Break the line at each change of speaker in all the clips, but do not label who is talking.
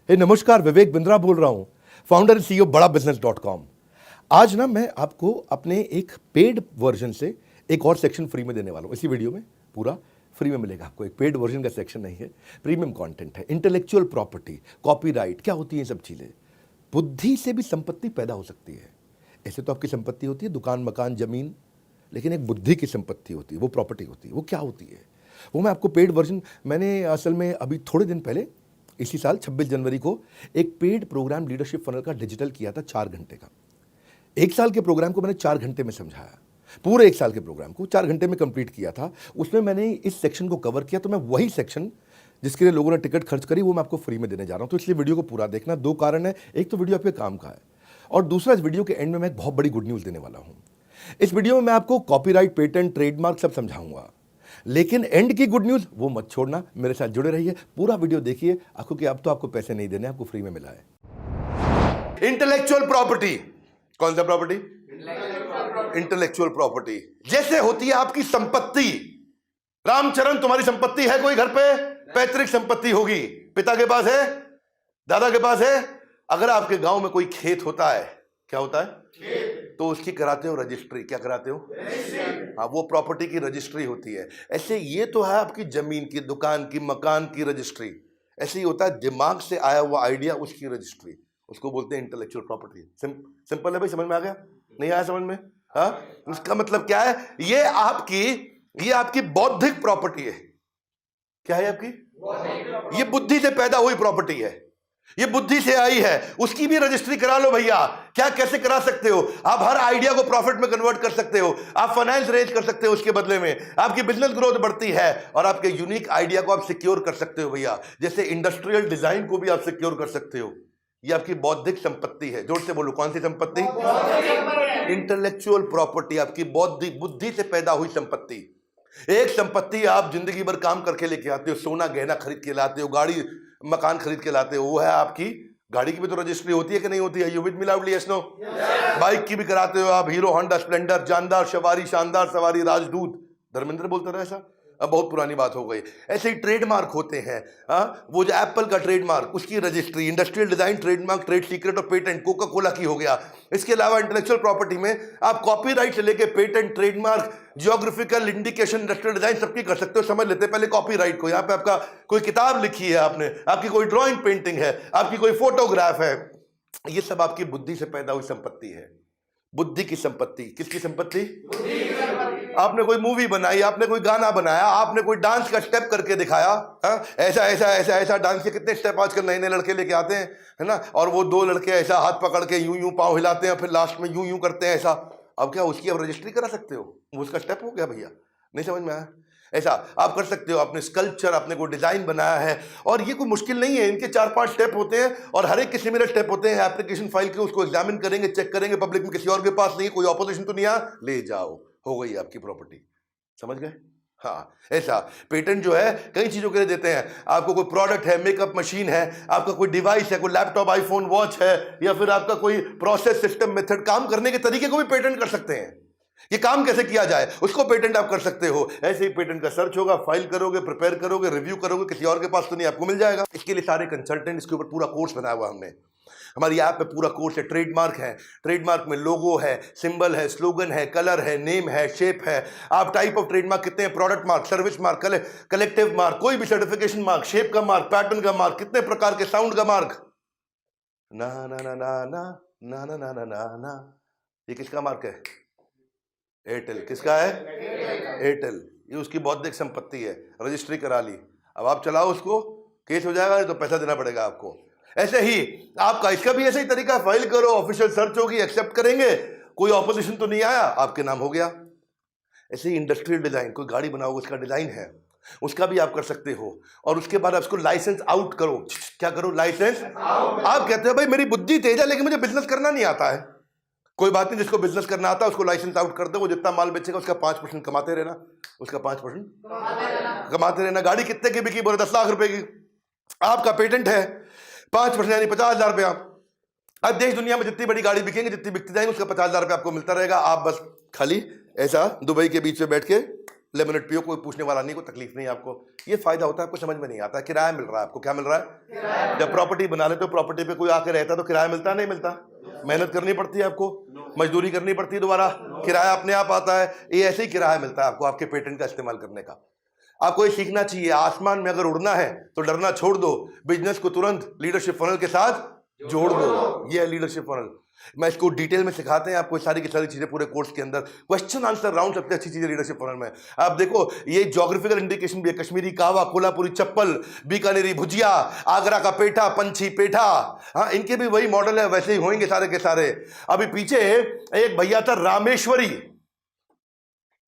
नमस्कार, विवेक बिंद्रा बोल रहा हूं, फाउंडर एंड सीईओ बड़ा बिजनेस.com। आज ना मैं आपको अपने एक पेड वर्जन से एक और सेक्शन फ्री में देने वाला हूं। इसी वीडियो में पूरा फ्री में मिलेगा आपको। एक पेड वर्जन का सेक्शन नहीं है, प्रीमियम कंटेंट है। इंटेलेक्चुअल प्रॉपर्टी, कॉपीराइट, क्या होती है ये सब चीजें। बुद्धि से भी संपत्ति पैदा हो सकती है। ऐसे तो आपकी संपत्ति होती है दुकान, मकान, जमीन, लेकिन एक बुद्धि की संपत्ति होती है, वो प्रॉपर्टी होती है। वो क्या होती है वो मैं आपको पेड वर्जन, मैंने असल में अभी थोड़े दिन पहले इसी साल 26 जनवरी को एक पेड प्रोग्राम लीडरशिप फनल का डिजिटल किया था 4 घंटे का। 1 साल के प्रोग्राम को मैंने 4 घंटे में समझाया। पूरे 1 साल के प्रोग्राम को 4 घंटे में कंप्लीट किया था। उसमें मैंने इस सेक्शन को कवर किया। तो मैं वही सेक्शन जिसके लिए लोगों ने टिकट खर्च करी वो मैं आपको फ्री में देने जा रहा हूं। तो इसलिए वीडियो को पूरा देखना। 2 कारण है, एक तो वीडियो आपके काम का है और दूसरा इस वीडियो के एंड में मैं एक बहुत बड़ी गुड न्यूज देने वाला हूं। इस वीडियो में मैं आपको कॉपीराइट, पेटेंट, ट्रेडमार्क सब समझाऊंगा, लेकिन एंड की गुड न्यूज वो मत छोड़ना। मेरे साथ जुड़े रहिए, पूरा वीडियो देखिए। आपको कि अब तो आपको पैसे नहीं देने, आपको फ्री में मिला है। इंटेलेक्चुअल प्रॉपर्टी, कौन सा प्रॉपर्टी? इंटेलेक्चुअल प्रॉपर्टी जैसे होती है आपकी संपत्ति। रामचरण, तुम्हारी संपत्ति है कोई घर पे? पैतृक संपत्ति होगी, पिता के पास है, दादा के पास है। अगर आपके गांव में कोई खेत होता है, क्या होता है? तो उसकी कराते हो रजिस्ट्री। क्या कराते हो? हाँ, वो प्रॉपर्टी की रजिस्ट्री होती है। ऐसे ये तो है आपकी जमीन की, दुकान की, मकान की रजिस्ट्री। ऐसे ही होता है दिमाग से आया हुआ आइडिया, उसकी रजिस्ट्री, उसको बोलते हैं इंटेलेक्चुअल प्रॉपर्टी। सिंपल है भाई, समझ में आ गया? नहीं आया समझ में? हाँ, उसका मतलब क्या है? ये आपकी बौद्धिक प्रॉपर्टी है। क्या है आपकी? ये बुद्धि से पैदा हुई प्रॉपर्टी है, ये बुद्धि से आई है। उसकी भी रजिस्ट्री करा लो भैया। क्या, कैसे करा सकते हो? आप हर आइडिया को प्रॉफिट में कन्वर्ट कर सकते हो। आप फाइनेंस रेज कर सकते हो, उसके बदले में आपकी बिजनेस ग्रोथ बढ़ती है और आपके यूनिक आइडिया को आप सिक्योर कर सकते हो भैया। जैसे इंडस्ट्रियल डिजाइन को भी आप सिक्योर कर सकते हो। ये आपकी बौद्धिक संपत्ति है। जोर से बोलो, कौन सी संपत्ति? इंटेलेक्चुअल प्रॉपर्टी, आपकी बौद्धिक बुद्धि से पैदा हुई संपत्ति। एक संपत्ति आप जिंदगी भर काम करके लेके आते हो, सोना गहना खरीद के लाते हो, गाड़ी मकान खरीद के लाते हो, वो है आपकी। गाड़ी की भी तो रजिस्ट्री होती है कि नहीं होती है? You with me loudly, yes no? Bike की भी कराते हो आप, हीरो होंडा स्प्लेंडर, जानदार सवारी, शानदार सवारी, राजदूत। धर्मेंद्र बोलता रहा ऐसा, अब बहुत पुरानी बात हो गई। ऐसे ही ट्रेडमार्क होते हैं। वो जो एप्पल का ट्रेडमार्क, उसकी registry, industrial design trademark, trade secret और पेटेंट कोका कोला की हो गया। इसके अलावा इंटेलेक्चुअल प्रॉपर्टी में आप कॉपीराइट से लेके patent, trademark, geographical indication, industrial design सबकी कर सकते हो। समझ लेते हैं पहले कॉपीराइट को। यहाँ पे आपका कोई किताब लिखी है आपने, आपकी कोई ड्राइंग पेंटिंग है, आपकी कोई फोटोग्राफ है, ये सब आपकी बुद्धि से पैदा हुई संपत्ति है। बुद्धि की संपत्ति। किसकी संपत्ति? आपने कोई मूवी बनाई, आपने कोई गाना बनाया, आपने कोई डांस का स्टेप करके दिखाया। ऐसा ऐसा ऐसा ऐसा डांस के कितने स्टेप आजकल नए नए लड़के लेके आते हैं, है ना? और वो 2 लड़के ऐसा हाथ पकड़ के यूं यूं पांव हिलाते हैं, फिर लास्ट में यूं यूं करते हैं ऐसा। अब क्या उसकी आप रजिस्ट्री करा सकते हो? वो उसका स्टेप हो गया भैया। नहीं समझ में आया? ऐसा आप कर सकते हो। आपने स्कल्पचर, आपने कोई डिजाइन बनाया है, और ये कोई मुश्किल नहीं है। इनके 4-5 स्टेप होते हैं और हर एक के सिमिलर स्टेप होते हैं। एप्लीकेशन फाइल के उसको एग्जामिन करेंगे, चेक करेंगे, पब्लिक में किसी और के पास नहीं, कोई ऑपोजिशन तो नहीं आ, ले जाओ, हो गई आपकी प्रॉपर्टी। समझ गए? हाँ, ऐसा पेटेंट जो है कई चीजों के लिए देते हैं। आपको कोई प्रोडक्ट है, मेकअप मशीन है, आपका कोई डिवाइस है, कोई लैपटॉप, आईफोन, वॉच है, या फिर आपका कोई प्रोसेस, सिस्टम, मेथड, काम करने के तरीके को भी पेटेंट कर सकते हैं। ये काम कैसे किया जाए उसको पेटेंट आप कर सकते हो। ऐसे ही पेटेंट का सर्च होगा, फाइल करोगे, प्रिपेयर करोगे, रिव्यू करोगे, किसी और के पास तो नहीं, आपको मिल जाएगा। इसके लिए सारे कंसल्टेंट, इसके ऊपर पूरा कोर्स बनाया हुआ हमने। हमारी ऐप में पूरा कोर्स है। ट्रेडमार्क है, ट्रेडमार्क में लोगो है, सिंबल है, स्लोगन है, कलर है, नेम है, शेप है। आप टाइप ऑफ ट्रेडमार्क कितने हैं, product mark, service mark, collective mark, कोई भी सर्टिफिकेशन मार्क, शेप का मार्क, पैटर्न का मार्क, कितने प्रकार के, साउंड का मार्क, ना ना ना ना ना ना ना ना ना ना ना। ये किसका मार्क है? एयरटेल। किसका है? एयरटेल। ये उसकी बौद्धिक संपत्ति है। रजिस्ट्री करा ली, अब आप चलाओ उसको, केस हो जाएगा तो पैसा देना पड़ेगा आपको। ऐसे ही आपका इसका भी ऐसा ही तरीका, फाइल करो, ऑफिशियल सर्च होगी, एक्सेप्ट करेंगे, कोई ऑपोजिशन तो नहीं आया, आपके नाम हो गया। ऐसे ही इंडस्ट्रियल डिजाइन, कोई गाड़ी बनाओगे, उसका डिजाइन है, उसका भी आप कर सकते हो। और उसके बाद आप उसको लाइसेंस आउट करो। क्या करो? License out. आप कहते हो भाई मेरी बुद्धि तेज है लेकिन मुझे बिजनेस करना नहीं आता है। कोई बात नहीं, जिसको बिजनेस करना आता है उसको लाइसेंस आउट कर दो। वो जितना माल बेचेगा उसका 5% कमाते रहना, उसका 5% कमाते रहना। गाड़ी कितने की बिकी? बोले 10 लाख रुपए की। आपका पेटेंट है 5% यानी 50,000 रुपया। अब देश दुनिया में जितनी बड़ी गाड़ी बिकेंगे, जितनी बिकती जाएंगी, उसका 50,000 रुपया आपको मिलता रहेगा। आप बस खाली ऐसा दुबई के बीच में बैठ के लेमनेड पियो, कोई पूछने वाला नहीं, कोई तकलीफ नहीं आपको। ये फायदा होता है, आपको समझ में नहीं आता। किराया मिल रहा है आपको। क्या मिल रहा है? जब प्रॉपर्टी बना लेते हो, प्रॉपर्टी पे कोई आके रहता है तो किराया मिलता नहीं मिलता? मेहनत करनी पड़ती है आपको, मजदूरी करनी पड़ती है दोबारा, किराया अपने आप आता है। ये ऐसे ही किराया मिलता है आपको आपके पेटेंट का इस्तेमाल करने का। आपको ये सीखना चाहिए, आसमान में अगर उड़ना है तो डरना छोड़ दो, बिजनेस को तुरंत लीडरशिप फनल के साथ जोड़ दो। ये है लीडरशिप फनल। मैं इसको डिटेल में सिखाते हैं आपको, सारी की सारी चीजें पूरे कोर्स के अंदर। क्वेश्चन आंसर राउंड सबसे अच्छी चीजें लीडरशिप फनल में। आप देखो, ये ज्योग्राफिकल इंडिकेशन भी है, कश्मीरी कावा, कोल्हापुरी चप्पल, बीकानेरी भुजिया, आगरा का पेठा, पंछी पेठा। हाँ, इनके भी वही मॉडल है, वैसे ही होंगे सारे के सारे। अभी पीछे एक भैया था रामेश्वरी,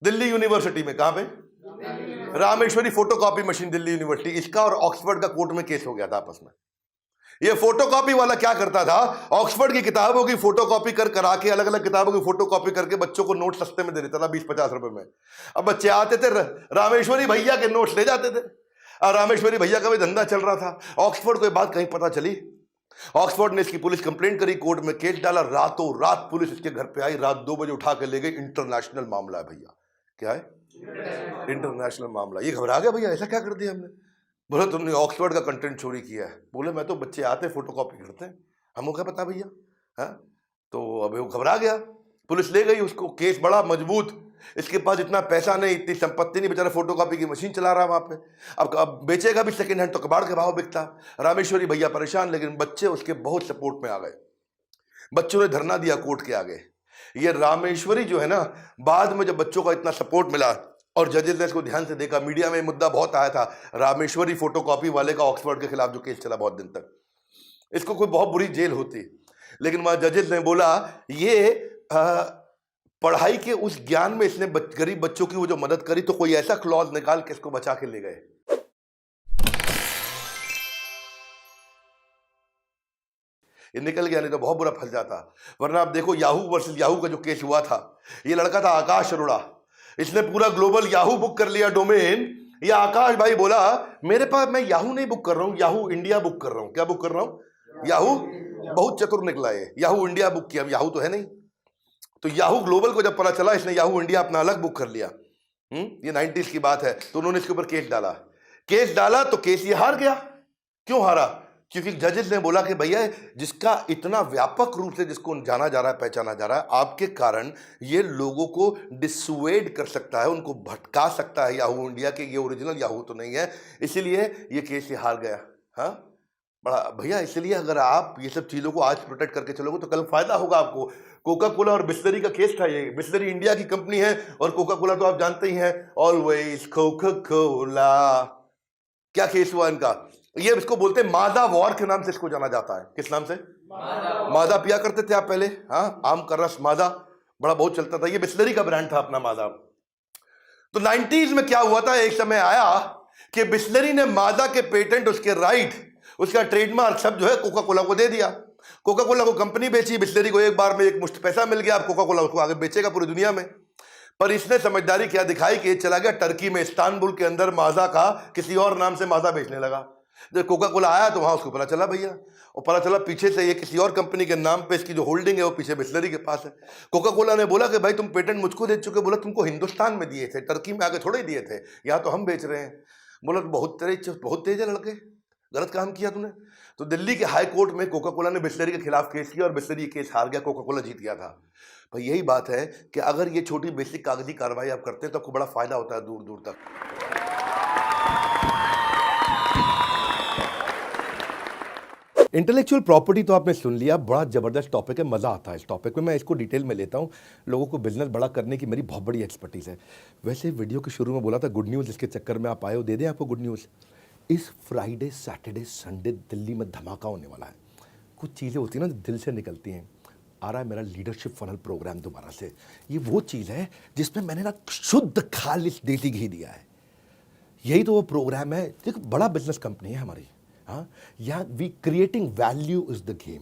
दिल्ली यूनिवर्सिटी में। कहां पे? Rameshwari photocopy machine, Delhi university. इसका और ऑक्सफोर्ड का कोर्ट में केस हो गया था आपस में। ये फोटोकॉपी वाला क्या करता था, ऑक्सफोर्ड की किताबों की फोटोकॉपी कर करा के, अलग अलग किताबों की फोटोकॉपी करके बच्चों को नोट सस्ते में दे देता था, 20-50 रुपए में। अब बच्चे आते थे, रामेश्वरी भैया के नोट्स ले जाते थे, और रामेश्वरी भैया का भी धंधा चल रहा था। ऑक्सफोर्ड को ये बात कहीं पता चली, ऑक्सफोर्ड ने इसकी पुलिस कंप्लेंट करी, कोर्ट में केस डाला। रातों रात पुलिस इसके घर पे आई, रात 2 बजे उठा के ले गई। इंटरनेशनल मामला है भैया। क्या है? इंटरनेशनल मामला। ये घबरा गया भैया, ऐसा क्या कर दिया हमने? बोले तुमने ऑक्सफोर्ड का कंटेंट चोरी किया है। बोले मैं तो, बच्चे आते फोटोकॉपी करते हैं, हमको क्या पता भैया। हाँ, तो अब वो घबरा गया, पुलिस ले गई उसको। केस बड़ा मजबूत, इसके पास इतना पैसा नहीं, इतनी संपत्ति नहीं, बेचारा फोटोकॉपी की मशीन चला रहा वहां पे। अब बेचेगा भी सेकंड हैंड तो कबाड़ के भाव बिकता। रामेश्वरी भैया परेशान, लेकिन बच्चे उसके बहुत सपोर्ट में आ गए। बच्चों ने धरना दिया कोर्ट के आगे। ये रामेश्वरी जो है ना, बाद में जब बच्चों का इतना सपोर्ट मिला और जजेस ने इसको ध्यान से देखा, मीडिया में मुद्दा बहुत आया था, रामेश्वरी फोटोकॉपी वाले का ऑक्सफोर्ड के खिलाफ जो केस चला बहुत दिन तक, इसको कोई बहुत बुरी जेल होती। लेकिन वहां जजेस ने बोला ये पढ़ाई के उस ज्ञान में इसने गरीब बच्चों की वो जो मदद करी, तो कोई ऐसा क्लॉज निकाल के इसको बचा के ले गए। ये निकल गया, नहीं तो बहुत बुरा फंस जाता। वरना आप देखो, याहू वर्सेस याहू का जो केस हुआ था, ये लड़का था आकाश अरोड़ा, इसने पूरा ग्लोबल याहू बुक कर लिया डोमेन। ये आकाश भाई बोला मेरे पास, मैं याहू नहीं बुक कर रहा हूं, याहू इंडिया बुक कर रहा हूं। क्या बुक कर रहा हूं? याहू। बहुत चतुर निकला है, याहू इंडिया बुक किया। याहू तो है नहीं, तो याहू ग्लोबल को जब पता चला, इसने याहू इंडिया अपना अलग बुक कर लिया। ये 90s की बात है। तो उन्होंने इसके ऊपर केस डाला। केस डाला तो केस ये हार गया। क्यों हारा? क्योंकि जजेस ने बोला कि भैया, जिसका इतना व्यापक रूप से जिसको जाना जा रहा है, पहचाना जा रहा है, आपके कारण ये लोगों को डिसुएड कर सकता है, उनको भटका सकता है याहू इंडिया के, ये ओरिजिनल याहू तो नहीं है, इसीलिए ये केस ये हार गया। हाँ बड़ा भैया, इसलिए अगर आप ये सब चीजों को आज प्रोटेक्ट करके चलोगे तो कल फायदा होगा आपको। कोका कोला और बिस्लरी का केस था ये। बिस्लरी इंडिया की कंपनी है और कोका कोला तो आप जानते ही हैं, ऑलवेज कोका कोला। क्या केस हुआ इनका? ये इसको बोलते हैं मादा वॉर के नाम से इसको जाना जाता है। किस नाम से? मादा पिया करते थे आप पहले। हाँ, आम का रस मादा बड़ा बहुत चलता था, ये बिस्लरी का ब्रांड था अपना मादा। तो 90s में क्या हुआ था, एक समय आया कि बिस्लरी ने मादा के पेटेंट, उसके राइट, उसका ट्रेडमार्क सब जो है कोका कोला को दे दिया। कोका कोला को कंपनी बेची, बिस्लरी को एक बार में एक मुश्त पैसा मिल गया। अब कोका कोला उसको आगे बेचेगा पूरी दुनिया में। पर इसने समझदारी क्या दिखाई कि चला गया टर्की में, इस्तांबुल के अंदर माजा का किसी और नाम से माजा बेचने लगा। जब कोका कोला आया तो वहां उसको पता चला भैया, और पता चला पीछे से ये किसी और कंपनी के नाम पे इसकी जो होल्डिंग है वो पीछे बिस्लरी के पास है। कोका कोला ने बोला कि भाई तुम पेटेंट मुझको दे चुके। बोला तुमको हिंदुस्तान में दिए थे, टर्की में आगे थोड़े दिए थे, यहाँ तो हम बेच रहे हैं। बोला बहुत तेज है लड़के, गलत काम किया तूने। तो दिल्ली के हाई कोर्ट में कोका कोला ने बिस्लरी के खिलाफ केस किया और बिस्लरी केस हार गया, कोका कोला जीत गया था। भाई यही बात है कि अगर ये छोटी बेसिक कागजी कार्रवाई आप करते हैं तो आपको बड़ा फायदा होता है दूर दूर तक। इंटेलेक्चुअल प्रॉपर्टी तो आपने सुन लिया, बड़ा जबरदस्त टॉपिक है, मजा आता है इस टॉपिक में। मैं इसको डिटेल में लेता हूँ। लोगों को बिजनेस बड़ा करने की मेरी बहुत बड़ी एक्सपर्टीज है। वैसे वीडियो के शुरू में बोला था गुड न्यूज़, इसके चक्कर में आप आए हो, दे दें आपको गुड न्यूज़। इस फ्राइडे सैटरडे संडे दिल्ली में धमाका होने वाला है। कुछ चीज़ें होती हैं ना दिल से निकलती हैं। आ रहा है मेरा लीडरशिप फनल प्रोग्राम दोबारा से। ये वो चीज़ है जिसमें मैंने ना शुद्ध खालिश देसी घी दिया है। यही तो वो प्रोग्राम है। देखो, बड़ा बिजनेस कंपनी है हमारी। हाँ, यहाँ we creating value is the game.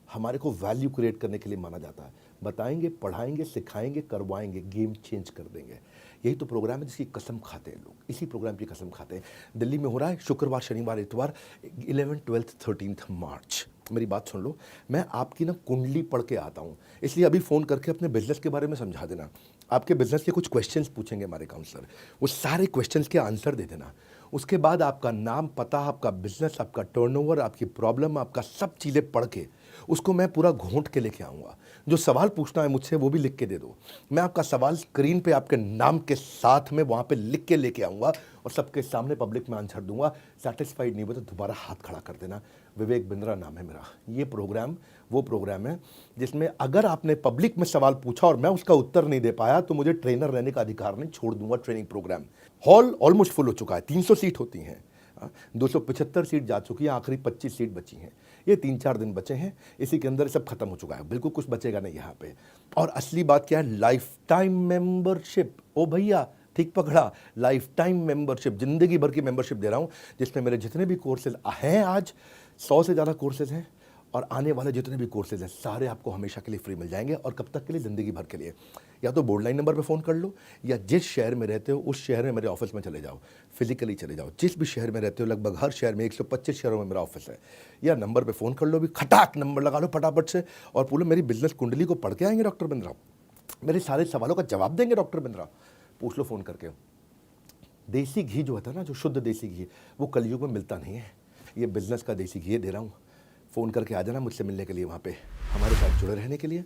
हमारे को वैल्यू क्रिएट करने के लिए माना जाता है। बताएंगे, पढ़ाएंगे, सिखाएंगे, करवाएंगे, गेम चेंज कर देंगे। यही तो प्रोग्राम है जिसकी कसम खाते हैं लोग, इसी प्रोग्राम की कसम खाते हैं। दिल्ली में हो रहा है शुक्रवार, शनिवार, इतवार, 11, 12, 13 मार्च। मेरी बात सुन लो, मैं आपकी ना कुंडली पढ़ के आता हूँ, इसलिए अभी फ़ोन करके अपने बिजनेस के बारे में समझा देना। आपके बिजनेस के कुछ क्वेश्चंस पूछेंगे हमारे काउंसलर, वो सारे क्वेश्चंस के आंसर दे देना। उसके बाद आपका नाम, पता, आपका बिजनेस, आपका टर्नओवर, आपकी प्रॉब्लम, आपका सब चीज़ें पढ़ के उसको मैं पूरा घोंट के लेके आऊँगा। जो सवाल पूछना है मुझसे वो भी लिख के दे दो। मैं आपका सवाल स्क्रीन पे आपके नाम के साथ में वहाँ पे लिख के लेके आऊँगा और सबके सामने पब्लिक में आंसर दूंगा। सेटिस्फाइड नहीं हुआ तो दोबारा हाथ खड़ा कर देना। विवेक बिंद्रा नाम है मेरा। ये प्रोग्राम वो प्रोग्राम है जिसमें अगर आपने पब्लिक में सवाल पूछा और मैं उसका उत्तर नहीं दे पाया तो मुझे ट्रेनर रहने का अधिकार नहीं, छोड़ दूंगा training program. Hall almost full हो चुका है, 300 सीट होती हैं, 275 सीट जा चुकी है, आखिरी 25 सीट बची हैं। ये 3-4 दिन बचे हैं, इसी के अंदर सब खत्म हो चुका है, बिल्कुल कुछ बचेगा नहीं यहाँ पे। और असली बात क्या है, लाइफ टाइम मेंबरशिप। ओ भैया ठीक पकड़ा, लाइफ टाइम मेंबरशिप, जिंदगी भर की मेंबरशिप दे रहा हूँ, जिसमें मेरे जितने भी कोर्सेज हैं, आज 100 से ज़्यादा कोर्सेज हैं और आने वाले जितने भी कोर्सेज हैं सारे आपको हमेशा के लिए फ्री मिल जाएंगे। और कब तक के लिए, ज़िंदगी भर के लिए। या तो बोर्ड लाइन नंबर पे फ़ोन कर लो, या जिस शहर में रहते हो उस शहर में मेरे ऑफिस में चले जाओ, फिजिकली चले जाओ। जिस भी शहर में रहते हो, लगभग हर शहर में 125 शहरों में मेरा ऑफिस है, या नंबर पे फ़ोन कर लो, भी खटाक नंबर लगा लो फटाफट से और बोलो मेरी बिजनेस कुंडली को पढ़ के आएंगे डॉक्टर बिंद्रा, मेरे सारे सवालों का जवाब देंगे डॉक्टर बिंद्रा। पूछ लो फ़ोन करके। देसी घी जो होता है ना, जो शुद्ध देसी घी, वो कलयुग में मिलता नहीं है। ये बिजनेस का देसी घी दे रहा हूँ। फ़ोन करके आ जाना मुझसे मिलने के लिए, वहाँ पे हमारे साथ जुड़े रहने के लिए,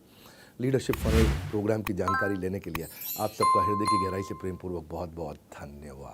लीडरशिप फनल प्रोग्राम की जानकारी लेने के लिए। आप सबका हृदय की गहराई से प्रेम पूर्वक बहुत बहुत धन्यवाद।